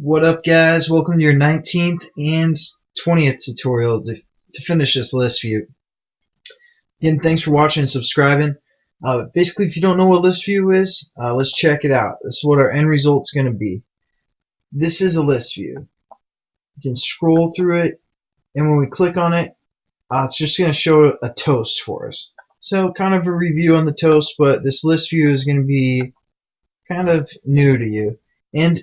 What up, guys? Welcome to your 19th and 20th tutorial to finish this list view. Again, thanks for watching and subscribing. Basically, if you don't know what list view is, let's check it out. This is what our end result's going to be. This is a list view. You can scroll through it, and when we click on it, it's just going to show a toast for us. So, kind of a review on the toast, but this list view is going to be kind of new to you. And,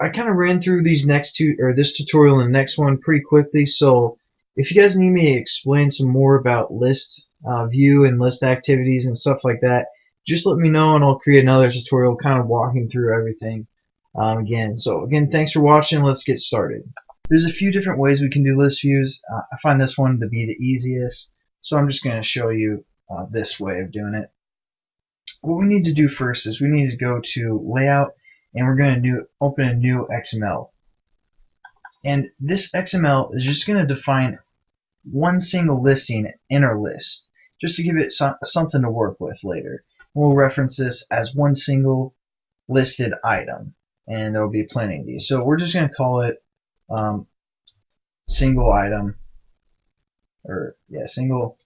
I kind of ran through these next two, or this tutorial and the next one pretty quickly, so if you guys need me to explain some more about list view and list activities and stuff like that, just let me know and I'll create another tutorial kind of walking through everything again. So again, thanks for watching. Let's get started. There's a few different ways we can do list views. I find this one to be the easiest, so I'm just going to show you this way of doing it. What we need to do first is we need to go to Layout, and we're going to open a new XML. And this XML is just going to define one single listing in our list, just to give it something to work with later. We'll reference this as one single listed item, and there will be plenty of these. So we're just going to call it single item, or single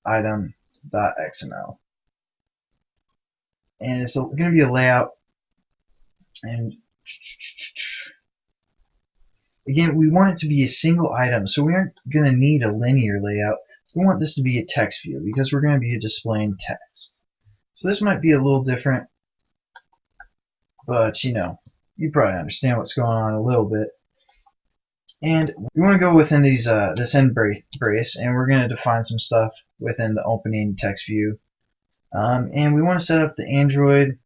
item.xml. And it's going to be a layout. And again, we want it to be a single item, so we aren't going to need a linear layout. We want this to be a text view because we're going to be displaying text. So this might be a little different, but you probably understand what's going on a little bit. And we want to go within these this end brace, and we're going to define some stuff within the opening text view. And we want to set up the Android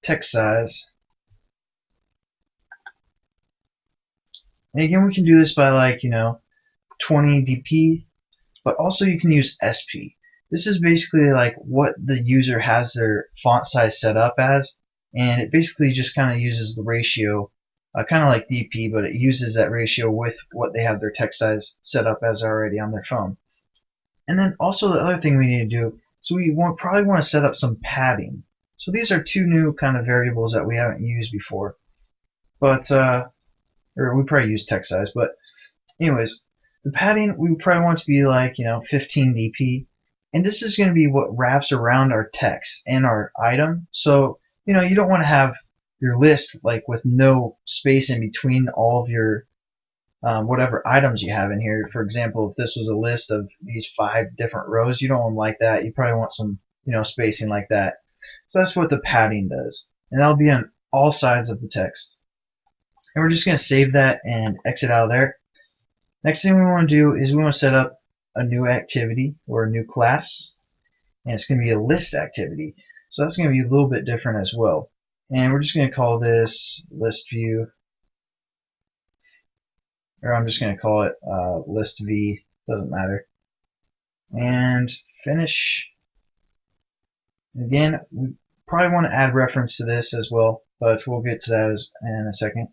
text size. And again, we can do this by 20 dp, but also you can use SP. This is basically like what the user has their font size set up as, and it basically just kind of uses the ratio, kind of like dp, but it uses that ratio with what they have their text size set up as already on their phone. And then also the other thing we need to do, so we probably want to set up some padding. So these are two new kind of variables that we haven't used before, but or we probably use text size, but anyways, the padding we probably want to be 15 dp, and this is going to be what wraps around our text and our item. So you don't want to have your list with no space in between all of your whatever items you have in here. For example, if this was a list of these 5 different rows, you don't want them like that. You probably want some spacing like that. So that's what the padding does, and that'll be on all sides of the text. And we're just going to save that and exit out of there. Next thing we want to do is we want to set up a new activity or a new class, and it's going to be a list activity. So that's going to be a little bit different as well. And we're just going to call this list view, or I'm just going to call it list v, doesn't matter. And finish. Again, we probably want to add reference to this as well, but we'll get to that in a second.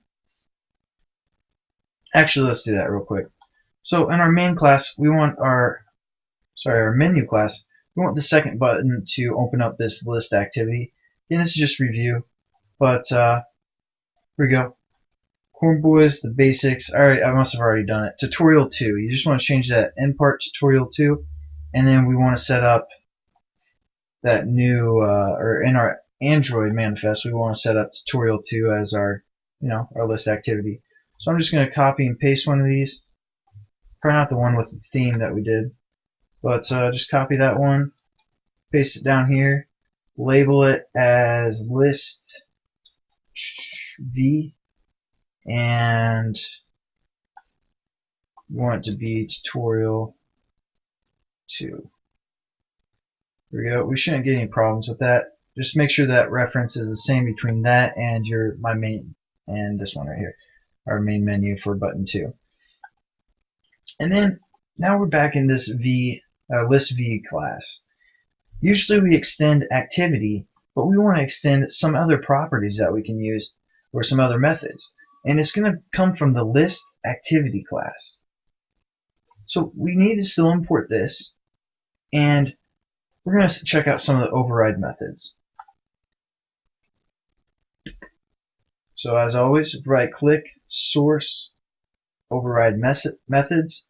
Actually, let's do that real quick. So in our main class, we want our menu class, we want the second button to open up this list activity. And this is just review, but here we go. Corn Boys, the basics. Alright, I must have already done it. Tutorial 2. You just want to change that end part tutorial 2, and then we want to set up that new, or in our Android manifest, we want to set up tutorial 2 as our, our list activity. So I'm just going to copy and paste one of these. Probably not the one with the theme that we did, but just copy that one, paste it down here, label it as list v, and we want it to be tutorial 2. There we go. We shouldn't get any problems with that. Just make sure that reference is the same between that and my main, and this one right here, our main menu for button 2. And then now we're back in this list v class. Usually we extend activity, but we want to extend some other properties that we can use, or some other methods, and it's going to come from the list activity class. So we need to still import this, and we're going to check out some of the override methods. So as always, right click, source, override methods,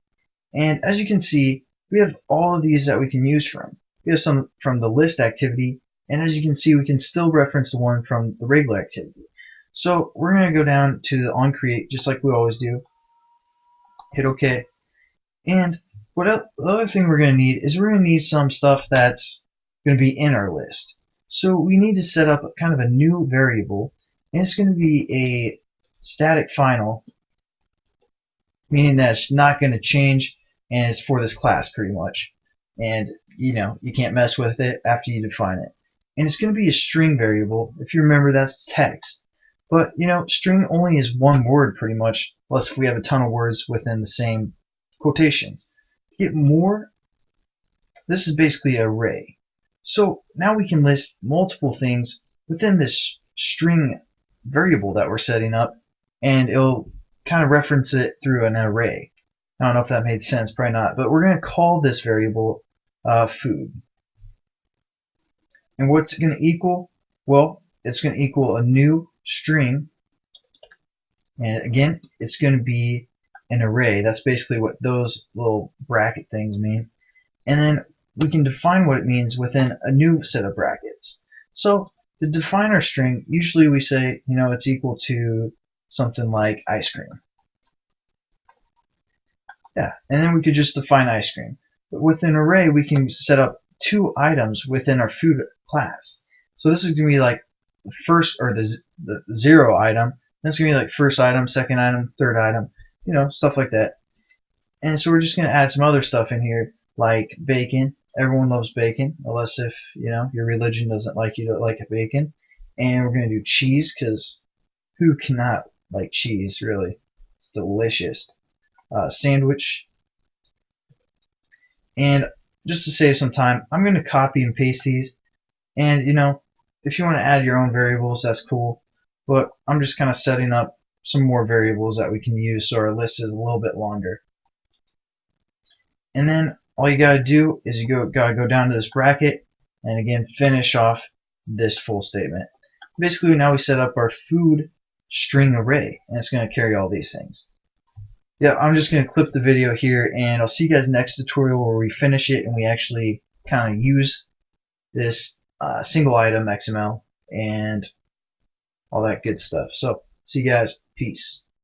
and as you can see, we have all of these that we can use from. We have some from the list activity, and as you can see, we can still reference the one from the regular activity. So we're going to go down to the onCreate just like we always do, hit OK, and the other thing we're going to need is we're going to need some stuff that's going to be in our list. So we need to set up kind of a new variable, and it's going to be a static final, meaning that it's not going to change, and it's for this class pretty much. And you can't mess with it after you define it. And it's going to be a string variable. If you remember, that's text. But string only is one word pretty much, unless if we have a ton of words within the same quotations. To get more, this is basically an array. So now we can list multiple things within this string variable that we're setting up, and it'll kind of reference it through an array. I don't know if that made sense, probably not, but we're going to call this variable food. And what's it going to equal? Well, it's going to equal a new string, and again, it's going to be an array. That's basically what those little bracket things mean. And then we can define what it means within a new set of brackets. So to define our string, usually we say, it's equal to something like ice cream. Yeah, and then we could just define ice cream. But with an array, we can set up two items within our food class. So this is going to be like the first, or the 0 item. That's going to be like first item, second item, third item, stuff like that. And so we're just going to add some other stuff in here, like bacon. Everyone loves bacon, unless if your religion doesn't like you to like bacon. And we're going to do cheese, because who cannot like cheese, really? It's delicious. Sandwich. And just to save some time, I'm going to copy and paste these. And if you want to add your own variables, that's cool. But I'm just kind of setting up some more variables that we can use so our list is a little bit longer. And then all you gotta do is gotta go down to this bracket and again finish off this full statement. Basically, now we set up our food string array, and it's going to carry all these things. Yeah, I'm just going to clip the video here, and I'll see you guys next tutorial where we finish it and we actually kind of use this single item XML and all that good stuff. So, see you guys. Peace.